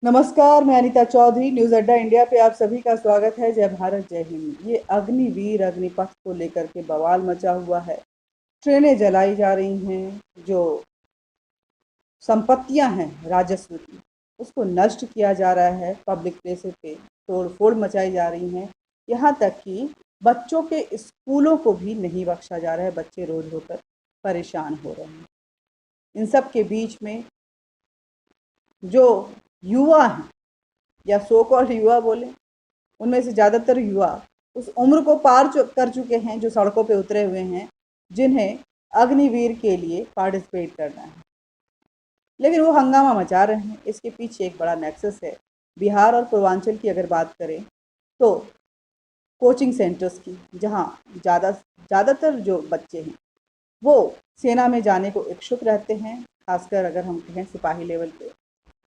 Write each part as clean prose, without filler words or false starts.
नमस्कार, मैं अनीता चौधरी। न्यूज़ अड्डा इंडिया पे आप सभी का स्वागत है। जय भारत, जय हिंद। ये अग्निवीर अग्निपथ को लेकर के बवाल मचा हुआ है। ट्रेनें जलाई जा रही हैं, जो संपत्तियां हैं राजस्व की, उसको नष्ट किया जा रहा है। पब्लिक प्लेसेस पे तोड़ फोड़ मचाई जा रही हैं। यहाँ तक कि बच्चों के स्कूलों को भी नहीं बख्शा जा रहा है। बच्चे रोज होकर परेशान हो रहे हैं। इन सब के बीच में जो युवा हैं, या सो कॉल्ड युवा बोले, उनमें से ज़्यादातर युवा उस उम्र को पार कर चुके हैं जो सड़कों पे उतरे हुए हैं, जिन्हें अग्निवीर के लिए पार्टिसिपेट करना है। लेकिन वो हंगामा मचा रहे हैं। इसके पीछे एक बड़ा नेक्सस है। बिहार और पूर्वांचल की अगर बात करें तो कोचिंग सेंटर्स की, जहाँ ज़्यादातर जो बच्चे हैं वो सेना में जाने को इच्छुक रहते हैं, खासकर अगर हम कहें सिपाही लेवल पे।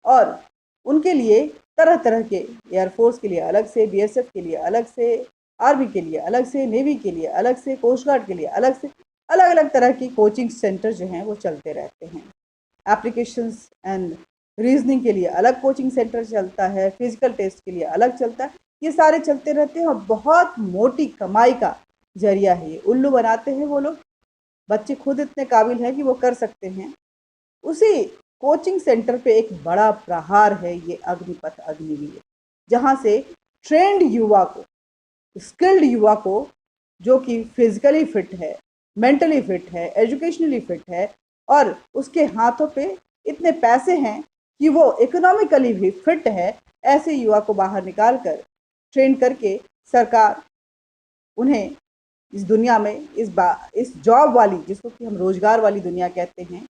और उनके लिए तरह तरह के, एयरफोर्स के लिए अलग से, बीएसएफ के लिए अलग से, आर्मी के लिए अलग से, नेवी के लिए अलग से, कोस्ट गार्ड के लिए अलग से, अलग अलग तरह की कोचिंग सेंटर जो हैं वो चलते रहते हैं। एप्लीकेशंस एंड रीजनिंग के लिए अलग कोचिंग सेंटर चलता है, फिजिकल टेस्ट के लिए अलग चलता है। ये सारे चलते रहते हैं और बहुत मोटी कमाई का जरिया है। ये उल्लू बनाते हैं वो लोग। बच्चे खुद इतने काबिल हैं कि वो कर सकते हैं। उसी कोचिंग सेंटर पे एक बड़ा प्रहार है ये अग्निपथ अग्निवीर, जहाँ से ट्रेंड युवा को, स्किल्ड युवा को, जो कि फिजिकली फिट है, मेंटली फिट है, एजुकेशनली फिट है, और उसके हाथों पे इतने पैसे हैं कि वो इकोनॉमिकली भी फिट है, ऐसे युवा को बाहर निकाल कर ट्रेन करके सरकार उन्हें इस दुनिया में, इस जॉब वाली, जिसको कि हम रोजगार वाली दुनिया कहते हैं,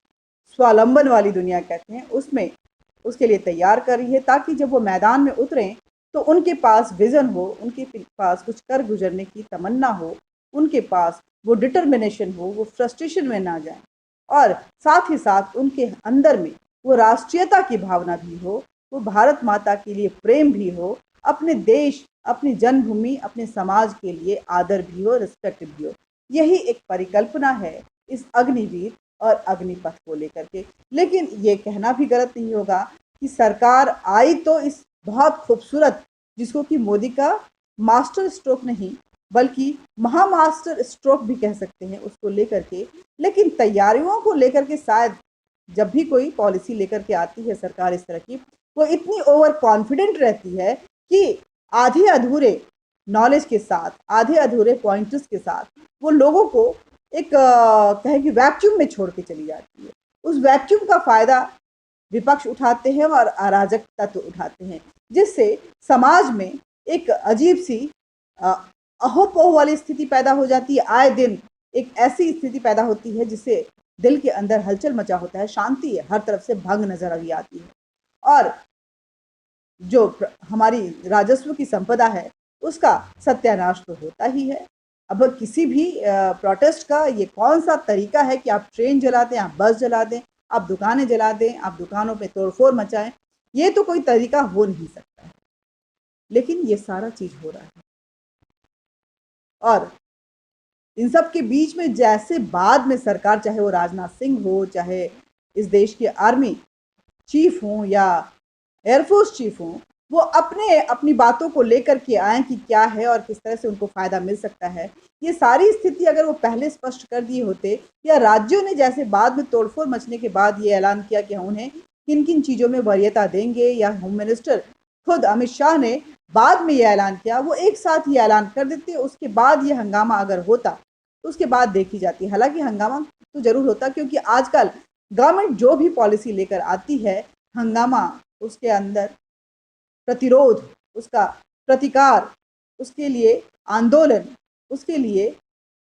स्वावलंबन वाली दुनिया कहते हैं, उसमें उसके लिए तैयार कर रही है, ताकि जब वो मैदान में उतरें तो उनके पास विजन हो, उनके पास कुछ कर गुजरने की तमन्ना हो, उनके पास वो डिटर्मिनेशन हो, वो फ्रस्ट्रेशन में ना जाए, और साथ ही साथ उनके अंदर में वो राष्ट्रीयता की भावना भी हो, वो भारत माता के लिए प्रेम भी हो, अपने देश, अपनी जन्मभूमि, अपने समाज के लिए आदर भी हो, रिस्पेक्ट भी हो। यही एक परिकल्पना है इस अग्निवीर और अग्निपथ को लेकर के। लेकिन ये कहना भी गलत नहीं होगा कि सरकार आई तो इस बहुत खूबसूरत, जिसको कि मोदी का मास्टर स्ट्रोक नहीं बल्कि महामास्टर स्ट्रोक भी कह सकते हैं, उसको लेकर के। लेकिन तैयारियों को लेकर के शायद जब भी कोई पॉलिसी लेकर के आती है सरकार इस तरह की, वो इतनी ओवर कॉन्फिडेंट रहती है कि आधे अधूरे नॉलेज के साथ, आधे अधूरे पॉइंट्स के साथ वो लोगों को एक कहें कि वैक्यूम में छोड़ के चली जाती है। उस वैक्यूम का फायदा विपक्ष उठाते हैं और अराजक तत्व उठाते हैं, जिससे समाज में एक अजीब सी अहोपोह वाली स्थिति पैदा हो जाती है। आए दिन एक ऐसी स्थिति पैदा होती है जिससे दिल के अंदर हलचल मचा होता है, शांति है हर तरफ से भंग नजर अभी आती है, और जो हमारी राजस्व की संपदा है उसका सत्यानाश तो होता ही है। अब किसी भी प्रोटेस्ट का ये कौन सा तरीका है कि आप ट्रेन जला दें, आप बस जला दें, आप दुकानें जला दें, आप दुकानों पे तोड़फोड़ मचाएं? ये तो कोई तरीका हो नहीं सकता है, लेकिन ये सारा चीज हो रहा है। और इन सब के बीच में जैसे बाद में सरकार, चाहे वो राजनाथ सिंह हो, चाहे इस देश के आर्मी चीफ हो या एयरफोर्स चीफ हो, वो अपने अपनी बातों को लेकर के आए कि क्या है और किस तरह से उनको फायदा मिल सकता है। ये सारी स्थिति अगर वो पहले स्पष्ट कर दिए होते, या राज्यों ने जैसे बाद में तोड़फोड़ मचने के बाद ये ऐलान किया कि हम उन्हें किन किन चीज़ों में वरीयता देंगे, या होम मिनिस्टर खुद अमित शाह ने बाद में ये ऐलान किया, वो एक साथ ये ऐलान कर देते, उसके बाद ये हंगामा अगर होता तो उसके बाद देखी जाती। हालांकि हंगामा तो जरूर होता, क्योंकि आजकल गवर्नमेंट जो भी पॉलिसी लेकर आती है, हंगामा, उसके अंदर प्रतिरोध, उसका प्रतिकार, उसके लिए आंदोलन, उसके लिए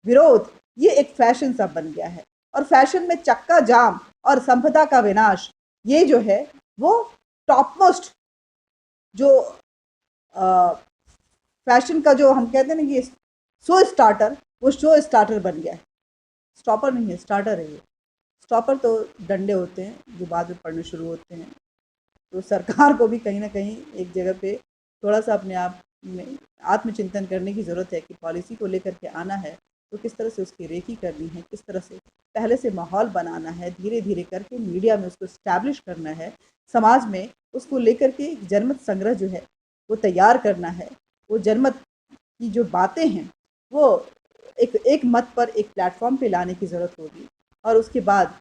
विरोध, ये एक फैशन सा बन गया है। और फैशन में चक्का जाम और संपदा का विनाश, ये जो है वो टॉप मोस्ट जो फैशन का, जो हम कहते हैं ना कि शो स्टार्टर, वो शो स्टार्टर बन गया है। स्टॉपर नहीं है, स्टार्टर है ये। स्टॉपर तो डंडे होते हैं जो बाद में पड़ने शुरू होते हैं। तो सरकार को भी कहीं ना कहीं एक जगह पे थोड़ा सा अपने आप में आत्मचिंतन करने की ज़रूरत है कि पॉलिसी को लेकर के आना है तो किस तरह से उसकी रेकी करनी है, किस तरह से पहले से माहौल बनाना है, धीरे धीरे करके मीडिया में उसको इस्टेब्लिश करना है, समाज में उसको लेकर के एक जनमत संग्रह जो है वो तैयार करना है। वो जनमत की जो बातें हैं वो एक एक मत पर, एक प्लेटफॉर्म पे लाने की ज़रूरत होगी। और उसके बाद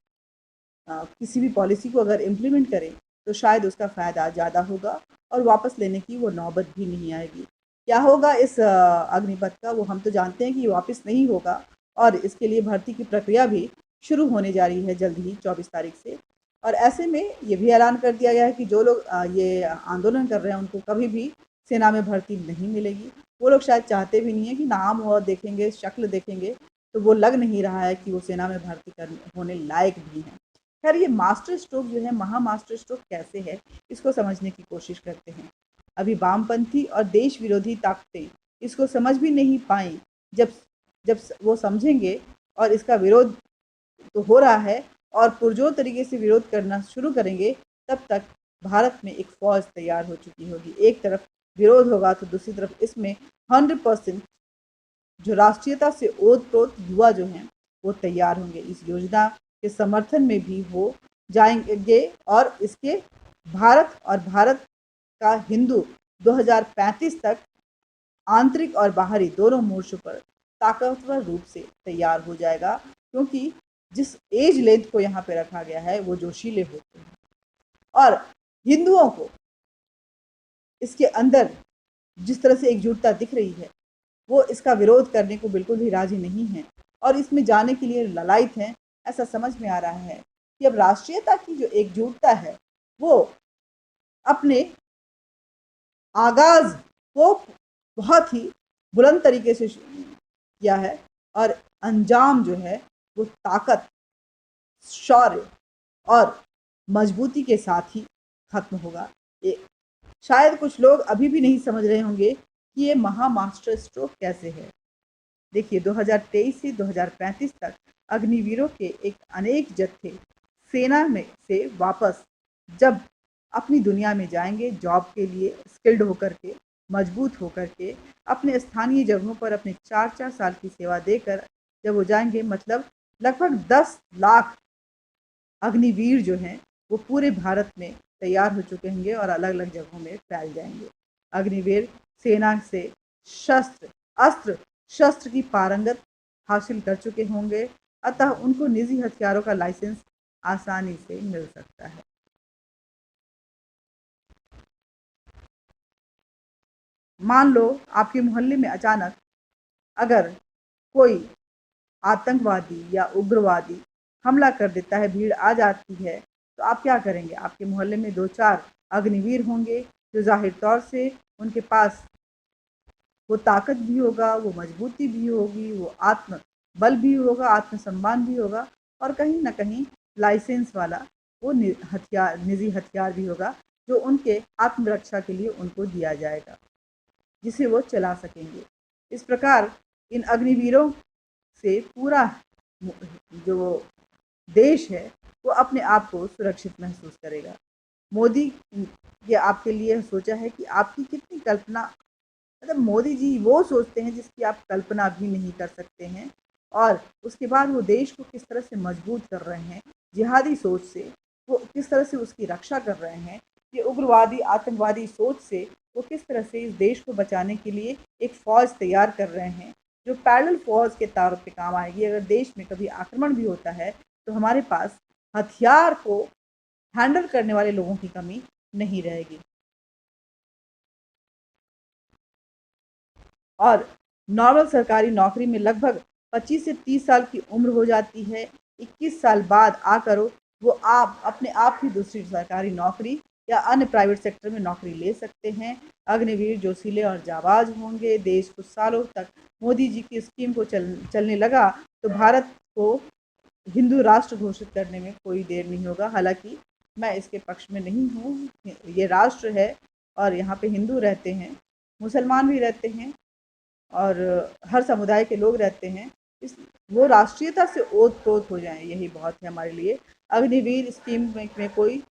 किसी भी पॉलिसी को अगर इम्प्लीमेंट करें तो शायद उसका फ़ायदा ज़्यादा होगा और वापस लेने की वो नौबत भी नहीं आएगी। क्या होगा इस अग्निपथ का, वो हम तो जानते हैं कि ये वापस नहीं होगा। और इसके लिए भर्ती की प्रक्रिया भी शुरू होने जा रही है जल्द ही, 24 तारीख से। और ऐसे में ये भी ऐलान कर दिया गया है कि जो लोग ये आंदोलन कर रहे हैं उनको कभी भी सेना में भर्ती नहीं मिलेगी। वो लोग शायद चाहते भी नहीं है कि नाम और देखेंगे, शक्ल देखेंगे तो वो लग नहीं रहा है कि वो सेना में भर्ती करने होने लायक भी हैं। खैर, ये मास्टर स्ट्रोक जो है, महा मास्टर स्ट्रोक कैसे है, इसको समझने की कोशिश करते हैं। अभी वामपंथी और देश विरोधी ताकतें इसको समझ भी नहीं पाई। जब जब वो समझेंगे और इसका विरोध तो हो रहा है और पुरजोर तरीके से विरोध करना शुरू करेंगे, तब तक भारत में एक फ़ौज तैयार हो चुकी होगी। एक तरफ विरोध होगा तो दूसरी तरफ इसमें 100% जो राष्ट्रीयता से ओत-प्रोत युवा जो हैं वो तैयार होंगे। इस योजना के समर्थन में भी हो जाएंगे और इसके भारत का हिंदू 2035 तक आंतरिक और बाहरी दोनों मोर्चों पर ताकतवर रूप से तैयार हो जाएगा, क्योंकि जिस एज लेंथ को यहाँ पे रखा गया है वो जोशीले होते हैं। और हिंदुओं को इसके अंदर जिस तरह से एकजुटता दिख रही है वो इसका विरोध करने को बिल्कुल भी राजी नहीं है और इसमें जाने के लिए ललायत हैं। ऐसा समझ में आ रहा है कि अब राष्ट्रीयता की जो एकजुटता है वो अपने आगाज को बहुत ही बुलंद तरीके से किया है और अंजाम जो है वो ताकत, शौर्य और मजबूती के साथ ही खत्म होगा। ये शायद कुछ लोग अभी भी नहीं समझ रहे होंगे कि ये महा मास्टर स्ट्रोक कैसे है। देखिए, 2023 से 2035 तक अग्निवीरों के एक अनेक जत्थे सेना में से वापस जब अपनी दुनिया में जाएंगे जॉब के लिए, स्किल्ड होकर के, मजबूत होकर के, अपने स्थानीय जगहों पर अपने 4-4 साल की सेवा देकर जब वो जाएंगे, मतलब लगभग 10 लाख अग्निवीर जो हैं वो पूरे भारत में तैयार हो चुके होंगे और अलग अलग जगहों में फैल जाएंगे। अग्निवीर सेना से अस्त्र शस्त्र की पारंगत हासिल कर चुके होंगे, अतः उनको निजी हथियारों का लाइसेंस आसानी से मिल सकता है। मान लो आपके मोहल्ले में अचानक अगर कोई आतंकवादी या उग्रवादी हमला कर देता है, भीड़ आ जाती है, तो आप क्या करेंगे? आपके मोहल्ले में 2-4 अग्निवीर होंगे जो जाहिर तौर से उनके पास वो ताकत भी होगा, वो मजबूती भी होगी, वो आत्म बल भी होगा, आत्मसम्मान भी होगा और कहीं न कहीं लाइसेंस वाला वो निजी हथियार भी होगा जो उनके आत्मरक्षा के लिए उनको दिया जाएगा, जिसे वो चला सकेंगे। इस प्रकार इन अग्निवीरों से पूरा जो देश है वो अपने आप को सुरक्षित महसूस करेगा। मोदी ये आपके लिए सोचा है कि आपकी कितनी कल्पना, मतलब मोदी जी वो सोचते हैं जिसकी आप कल्पना भी नहीं कर सकते हैं और उसके बाद वो देश को किस तरह से मजबूत कर रहे हैं, जिहादी सोच से वो किस तरह से उसकी रक्षा कर रहे हैं, ये उग्रवादी आतंकवादी सोच से वो किस तरह से इस देश को बचाने के लिए एक फ़ौज तैयार कर रहे हैं जो पैरेलल फ़ौज के तौर पे काम आएगी। अगर देश में कभी आक्रमण भी होता है तो हमारे पास हथियार को हैंडल करने वाले लोगों की कमी नहीं रहेगी। और नॉर्मल सरकारी नौकरी में लगभग 25 से 30 साल की उम्र हो जाती है। 21 साल बाद आकर वो आप अपने आप ही दूसरी सरकारी नौकरी या अन्य प्राइवेट सेक्टर में नौकरी ले सकते हैं। अग्निवीर जोशीले और जाबाज होंगे। देश कुछ सालों तक मोदी जी की स्कीम को चलने लगा तो भारत को हिंदू राष्ट्र घोषित करने में कोई देर नहीं होगा। हालांकि मैं इसके पक्ष में नहीं हूँ। ये राष्ट्र है और यहाँ पे हिंदू रहते हैं, मुसलमान भी रहते हैं और हर समुदाय के लोग रहते हैं। इस वो राष्ट्रीयता से ओत-प्रोत हो जाएं, यही बहुत है हमारे लिए। अग्निवीर स्कीम में कोई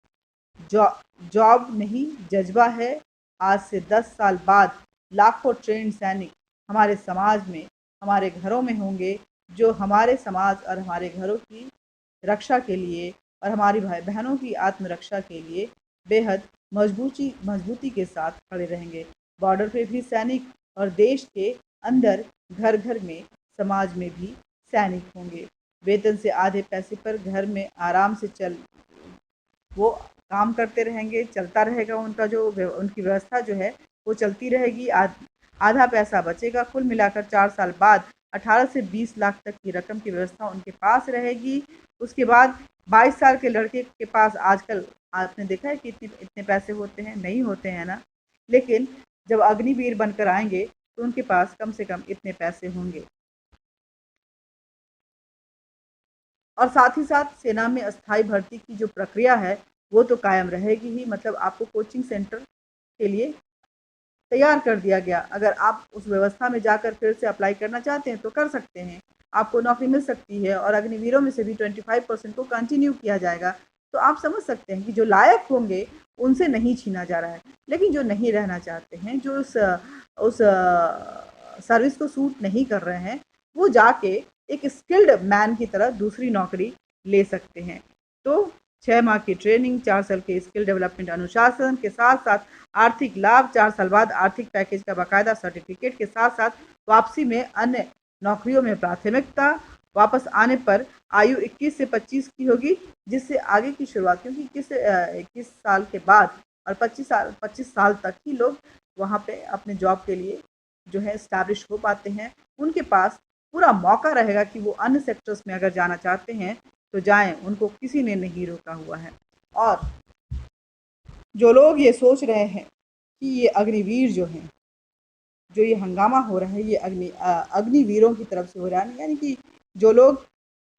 जॉब नहीं, जज्बा है। आज से 10 साल बाद लाखों ट्रेंड सैनिक हमारे समाज में, हमारे घरों में होंगे जो हमारे समाज और हमारे घरों की रक्षा के लिए और हमारी भाई बहनों की आत्मरक्षा के लिए बेहद मजबूती के साथ खड़े रहेंगे। बॉर्डर पे भी सैनिक और देश के अंदर घर घर में समाज में भी सैनिक होंगे। वेतन से आधे पैसे पर घर में आराम से वो काम करते रहेंगे, चलता रहेगा उनका जो उनकी व्यवस्था जो है वो चलती रहेगी। आधा पैसा बचेगा। कुल मिलाकर 4 साल बाद 18 से 20 लाख तक की रकम की व्यवस्था उनके पास रहेगी। उसके बाद 22 साल के लड़के के पास आजकल आपने देखा है कि इतने पैसे होते हैं? नहीं होते हैं ना। लेकिन जब अग्निवीर बनकर आएंगे तो उनके पास कम से कम इतने पैसे होंगे। और साथ ही साथ सेना में अस्थायी भर्ती की जो प्रक्रिया है वो तो कायम रहेगी ही। मतलब आपको कोचिंग सेंटर के लिए तैयार कर दिया गया। अगर आप उस व्यवस्था में जाकर फिर से अप्लाई करना चाहते हैं तो कर सकते हैं, आपको नौकरी मिल सकती है और अग्निवीरों में से भी 25% को कंटिन्यू किया जाएगा। तो आप समझ सकते हैं कि जो लायक होंगे उनसे नहीं छीना जा रहा है। लेकिन जो नहीं रहना चाहते हैं, जो उस सर्विस को सूट नहीं कर रहे हैं, वो जाके एक स्किल्ड मैन की तरह दूसरी नौकरी ले सकते हैं। तो 6 माह की ट्रेनिंग, 4 साल के स्किल डेवलपमेंट अनुशासन के साथ साथ आर्थिक लाभ, 4 साल बाद आर्थिक पैकेज का बाकायदा सर्टिफिकेट के साथ साथ वापसी में अन्य नौकरियों में प्राथमिकता। वापस आने पर आयु 21 से 25 की होगी, जिससे आगे की शुरुआत, क्योंकि 21 साल के बाद और 25 साल तक ही लोग वहाँ पे अपने जॉब के लिए जो है स्टैब्लिश हो पाते हैं। उनके पास पूरा मौका रहेगा कि वो अन्य सेक्टर्स में अगर जाना चाहते हैं तो जाएं, उनको किसी ने नहीं रोका हुआ है। और जो लोग ये सोच रहे हैं कि ये अग्निवीर जो हैं, जो ये हंगामा हो रहा है ये अग्निवीरों की तरफ से हो रहा है, यानी कि जो लोग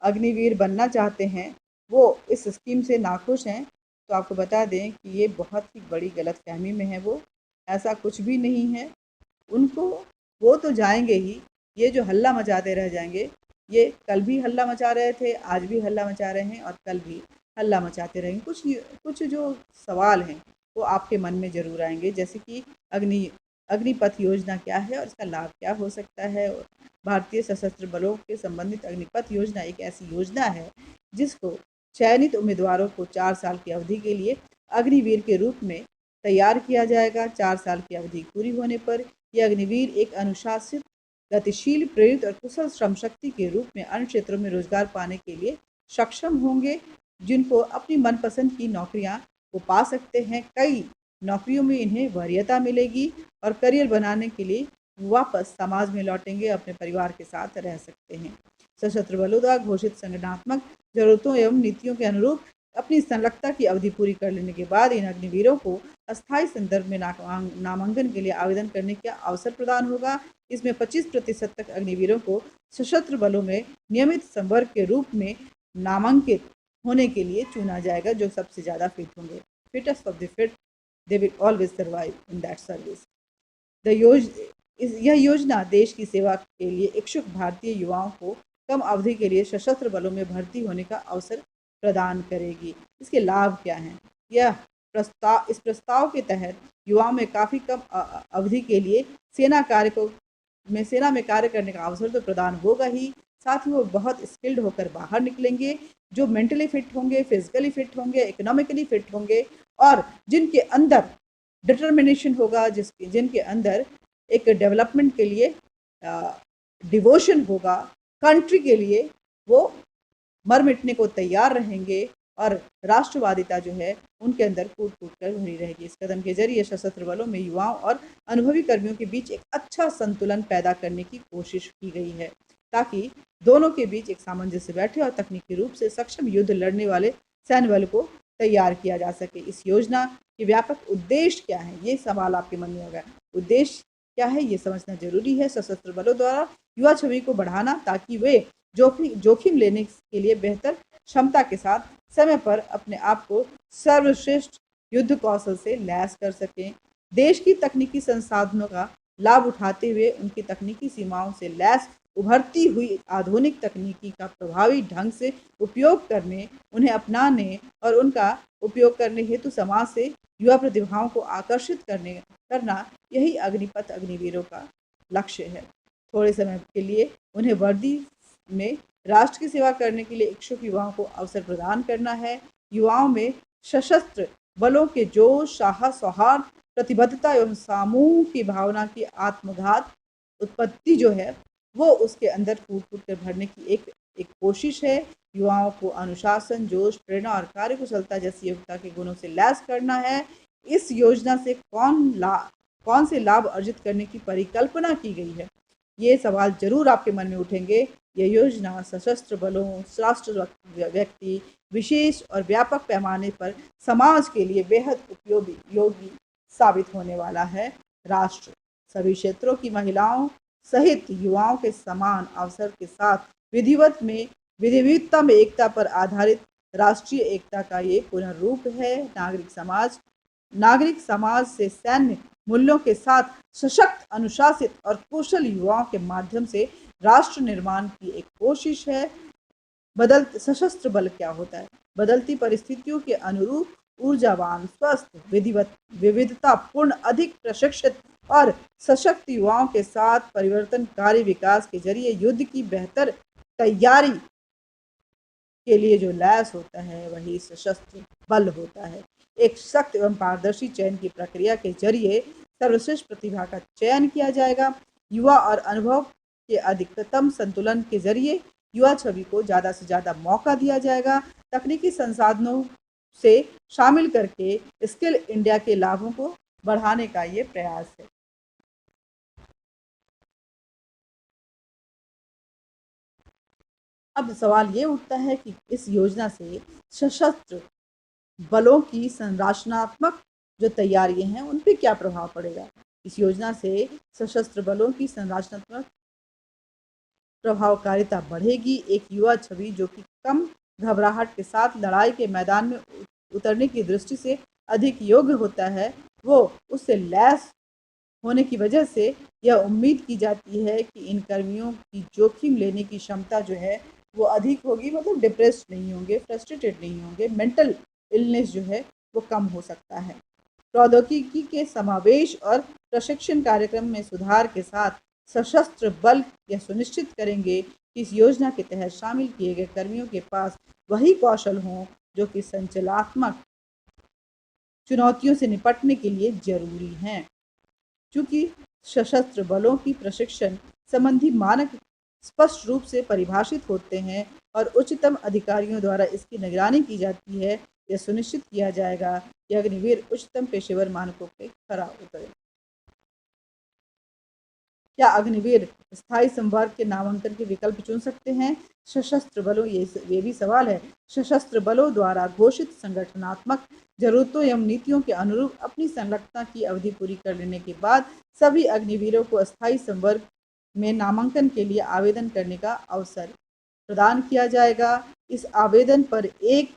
अग्निवीर बनना चाहते हैं वो इस स्कीम से नाखुश हैं, तो आपको बता दें कि ये बहुत ही बड़ी गलतफहमी में है। वो ऐसा कुछ भी नहीं है। उनको वो तो जाएंगे ही, ये जो हल्ला मचाते रह जाएंगे, ये कल भी हल्ला मचा रहे थे, आज भी हल्ला मचा रहे हैं और कल भी हल्ला मचाते रहेंगे। कुछ जो सवाल हैं वो आपके मन में ज़रूर आएंगे, जैसे कि अग्निपथ योजना क्या है और इसका लाभ क्या हो सकता है। भारतीय सशस्त्र बलों के संबंधित अग्निपथ योजना एक ऐसी योजना है जिसको चयनित उम्मीदवारों को 4 साल की अवधि के लिए अग्निवीर के रूप में तैयार किया जाएगा। 4 साल की अवधि पूरी होने पर यह अग्निवीर एक अनुशासित, गतिशील, प्रेरित और कुशल श्रम शक्ति के रूप में अन्य क्षेत्रों में रोजगार पाने के लिए सक्षम होंगे, जिनको अपनी मनपसंद की नौकरियां वो पा सकते हैं। कई नौकरियों में इन्हें वरीयता मिलेगी और करियर बनाने के लिए वापस समाज में लौटेंगे, अपने परिवार के साथ रह सकते हैं। सशस्त्र बलों द्वारा घोषित संगठनात्मक जरूरतों एवं नीतियों के अनुरूप अपनी संलग्नता की अवधि पूरी कर लेने के बाद इन अग्निवीरों को अस्थायी संदर्भ में नामांकन के लिए आवेदन करने का अवसर प्रदान होगा। इसमें 25% तक अग्निवीरों को सशस्त्र बलों में नियमित संवर्ग के रूप में नामांकित होने के लिए चुना जाएगा, जो सबसे ज़्यादा फिट होंगे। Fittest of the fit, they will always survive in that service. यह योजना देश की सेवा के लिए इच्छुक भारतीय युवाओं को कम अवधि के लिए सशस्त्र बलों में भर्ती होने का अवसर प्रदान करेगी। इसके लाभ क्या हैं? इस प्रस्ताव के तहत युवाओं में काफ़ी कम अवधि के लिए सेना में कार्य करने का अवसर तो प्रदान होगा ही, साथ ही वो बहुत स्किल्ड होकर बाहर निकलेंगे, जो मेंटली फिट होंगे, फिजिकली फिट होंगे, इकोनॉमिकली फिट होंगे और जिनके अंदर डिटर्मिनेशन होगा, जिनके अंदर एक डेवलपमेंट के लिए डिवोशन होगा, कंट्री के लिए वो मर मिटने को तैयार रहेंगे और राष्ट्रवादिता जो है उनके अंदर कूट कूट कर भरी रहेगी। इस कदम के जरिए सशस्त्र बलों में युवाओं और अनुभवी कर्मियों के बीच एक अच्छा संतुलन पैदा करने की कोशिश की गई है, ताकि दोनों के बीच एक सामंजस्य बैठे और तकनीकी रूप से सक्षम युद्ध लड़ने वाले सैन्य बल को तैयार किया जा सके। इस योजना के व्यापक उद्देश्य क्या है, ये सवाल आपके मन में होगा। उद्देश्य क्या है ये समझना जरूरी है। सशस्त्र बलों द्वारा युवा छवि को बढ़ाना, ताकि वे जोखिम लेने के लिए बेहतर क्षमता के साथ समय पर अपने आप को सर्वश्रेष्ठ युद्ध कौशल से लैस कर सकें। देश की तकनीकी संसाधनों का लाभ उठाते हुए उनकी तकनीकी सीमाओं से लैस उभरती हुई आधुनिक तकनीकी का प्रभावी ढंग से उपयोग करने, उन्हें अपनाने और उनका उपयोग करने हेतु समाज से युवा प्रतिभाओं को आकर्षित करना, यही अग्निपथ अग्निवीरों का लक्ष्य है। थोड़े समय के लिए उन्हें वर्दी में राष्ट्र की सेवा करने के लिए इच्छुक युवाओं को अवसर प्रदान करना है। युवाओं में सशस्त्र बलों के जोश, साहस, सौहार्द, प्रतिबद्धता एवं समूह की भावना की आत्मघात उत्पत्ति जो है वो उसके अंदर फूट फूट कर भरने की एक एक कोशिश है। युवाओं को अनुशासन, जोश, प्रेरणा और कार्यकुशलता जैसी योग्यता के गुणों से लैस करना है। इस योजना से कौन से लाभ अर्जित करने की परिकल्पना की गई है, ये सवाल जरूर आपके मन में उठेंगे। यह योजना सशस्त्र बलों, राष्ट्र व्यक्ति विशेष और व्यापक पैमाने पर समाज के लिए बेहद उपयोगी साबित होने वाला है। राष्ट्र सभी क्षेत्रों की महिलाओं सहित युवाओं के समान अवसर के साथ विविधता में एकता पर आधारित राष्ट्रीय एकता का ये पुनर्रूप है। नागरिक समाज से सैन्य मूल्यों के साथ सशक्त, अनुशासित और कुशल युवाओं के माध्यम से राष्ट्र निर्माण की एक कोशिश है। सशस्त्र बल क्या होता है? बदलती परिस्थितियों के अनुरूप ऊर्जावान, स्वस्थ, विविधतापूर्ण, अधिक प्रशिक्षित और सशक्त युवाओं के साथ परिवर्तनकारी विकास के जरिए युद्ध की बेहतर तैयारी के लिए जो लैस होता है वही सशस्त्र बल होता है। एक सख्त एवं पारदर्शी चयन की प्रक्रिया के जरिए सर्वश्रेष्ठ प्रतिभा का चयन किया जाएगा। युवा और अनुभव के अधिकतम संतुलन के जरिए युवा छवि को ज़्यादा से ज़्यादा मौका दिया जाएगा। तकनीकी संसाधनों से शामिल करके स्किल इंडिया के लाभों को बढ़ाने का ये प्रयास है। अब सवाल ये उठता है कि इस योजना से सशस्त्र बलों की संरचनात्मक जो तैयारियां हैं उन पे क्या प्रभाव पड़ेगा। इस योजना से सशस्त्र बलों की संरचनात्मक प्रभावकारिता बढ़ेगी। एक युवा छवि जो कि कम घबराहट के साथ लड़ाई के मैदान में उतरने की दृष्टि से अधिक योग्य होता है, वो उससे लैस होने की वजह से यह उम्मीद की जाती है कि इन कर्मियों की जोखिम लेने की क्षमता जो है वो अधिक होगी, मतलब डिप्रेस्ड नहीं होंगे, फ्रस्ट्रेटेड नहीं होंगे, मेंटल इलनेस जो है वो कम हो सकता है। प्रौद्योगिकी के समावेश और प्रशिक्षण कार्यक्रम में सुधार के साथ सशस्त्र बल यह सुनिश्चित करेंगे कि इस योजना के तहत शामिल किए गए कर्मियों के पास वही कौशल हों जो कि संचालनात्मक चुनौतियों से निपटने के लिए जरूरी हैं। चूंकि सशस्त्र बलों की प्रशिक्षण संबंधी मानक स्पष्ट रूप से परिभाषित होते हैं और उच्चतम अधिकारियों द्वारा इसकी निगरानी की जाती है, यह सुनिश्चित किया जाएगा कि अग्निवीर उच्चतम पेशेवर मानकों पे खरा उतरे। क्या अग्निवीर स्थायी संवर्ग के नामांकन के विकल्प चुन सकते हैं? सशस्त्र बलों, ये भी सवाल है। सशस्त्र बलों द्वारा घोषित संगठनात्मक जरूरतों एवं नीतियों के अनुरूप अपनी संलग्नता की अवधि पूरी कर लेने के बाद सभी अग्निवीरों को अस्थायी संवर्ग में नामांकन के लिए आवेदन करने का अवसर प्रदान किया जाएगा। इस आवेदन पर एक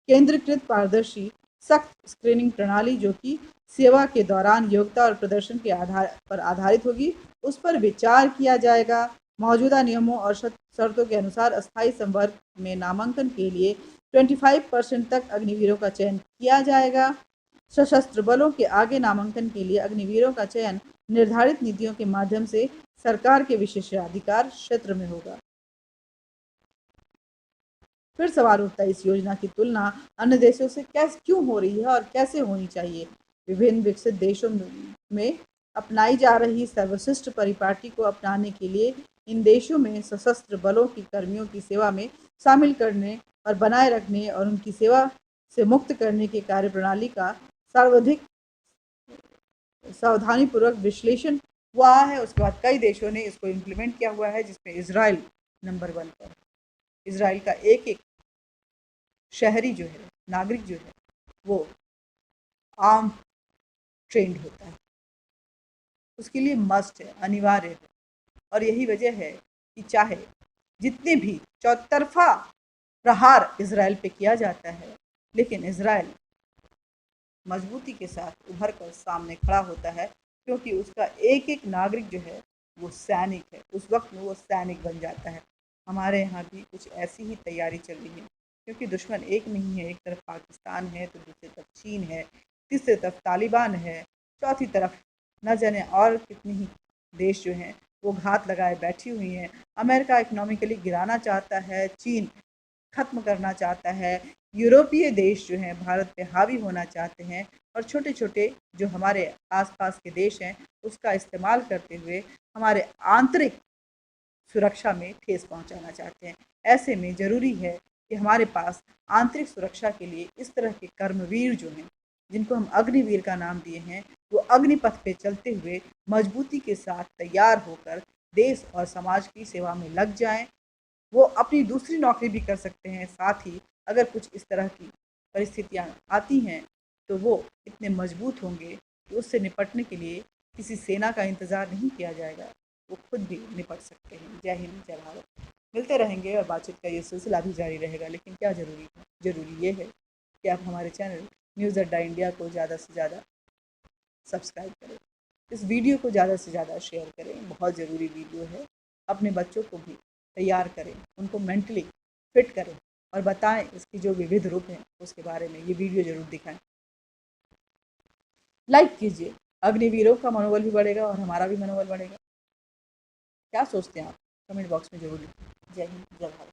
केंद्रीकृत, पारदर्शी, सख्त स्क्रीनिंग प्रणाली जो कि सेवा के दौरान योग्यता और प्रदर्शन के आधार पर आधारित होगी, उस पर विचार किया जाएगा। मौजूदा नियमों और शर्तों के अनुसार अस्थायी संवर्ग में नामांकन के लिए 25% तक अग्निवीरों का चयन किया जाएगा। सशस्त्र बलों के आगे नामांकन के लिए अग्निवीरों का चयन निर्धारित नीतियों के माध्यम से सरकार के विशेषाधिकार क्षेत्र में होगा। फिर सवाल उठता है, इस योजना की तुलना अन्य देशों से क्यों हो रही है और कैसे होनी चाहिए? विभिन्न विकसित देशों में अपनाई जा रही सर्वश्रेष्ठ परिपाटी को अपनाने के लिए इन देशों में सशस्त्र बलों की कर्मियों की सेवा में शामिल करने और बनाए रखने और उनकी सेवा से मुक्त करने की कार्यप्रणाली का सर्वाधिक सावधानीपूर्वक विश्लेषण हुआ है। उसके बाद कई देशों ने इसको इम्प्लीमेंट किया हुआ है, जिसमें इजराइल नंबर 1 पर। इजराइल का एक एक शहरी जो है, नागरिक जो है, वो आर्म ट्रेंड होता है, उसके लिए मस्ट है, अनिवार्य है। और यही वजह है कि चाहे जितने भी चौतरफा प्रहार इजराइल पे किया जाता है, लेकिन इजराइल मजबूती के साथ उभर कर सामने खड़ा होता है, क्योंकि उसका एक एक नागरिक जो है वो सैनिक है। उस वक्त में वो सैनिक बन जाता है। हमारे यहाँ भी कुछ ऐसी ही तैयारी चल रही है, क्योंकि दुश्मन एक नहीं है। एक तरफ पाकिस्तान है, तो दूसरी तरफ चीन है, तीसरी तरफ तालिबान है, चौथी तरफ न जाने और कितनी ही देश जो हैं वो घात लगाए बैठी हुई हैं। अमेरिका इकोनॉमिकली गिराना चाहता है, चीन खत्म करना चाहता है, यूरोपीय देश जो हैं भारत पे हावी होना चाहते हैं और छोटे-छोटे जो हमारे आस-पास के देश हैं उसका इस्तेमाल करते हुए हमारे आंतरिक सुरक्षा में ठेस पहुंचाना चाहते हैं। ऐसे में ज़रूरी है कि हमारे पास आंतरिक सुरक्षा के लिए इस तरह के कर्मवीर जो हैं, जिनको हम अग्निवीर का नाम दिए हैं, वो अग्निपथ पे चलते हुए मजबूती के साथ तैयार होकर देश और समाज की सेवा में लग जाएं। वो अपनी दूसरी नौकरी भी कर सकते हैं, साथ ही अगर कुछ इस तरह की परिस्थितियाँ आती हैं तो वो इतने मजबूत होंगे कि उससे निपटने के लिए किसी सेना का इंतज़ार नहीं किया जाएगा, वो खुद भी निपट सकते हैं। जय हिंद, जय भारत। मिलते रहेंगे और बातचीत का ये सिलसिला भी जारी रहेगा, लेकिन क्या ज़रूरी है? ज़रूरी ये है कि आप हमारे चैनल न्यूज़ अड्डा इंडिया को ज़्यादा से ज़्यादा सब्सक्राइब करें, इस वीडियो को ज़्यादा से ज़्यादा शेयर करें, बहुत ज़रूरी वीडियो है। अपने बच्चों को भी तैयार करें, उनको मेंटली फिट करें और बताएं इसकी जो विविध रूप हैं उसके बारे में ये वीडियो ज़रूर दिखाएं। लाइक कीजिए, अग्निवीरों का मनोबल भी बढ़ेगा और हमारा भी मनोबल बढ़ेगा। क्या सोचते हैं आप? कमेंट बॉक्स में ज़रूर लिखें। जय हिंद, जय भारत।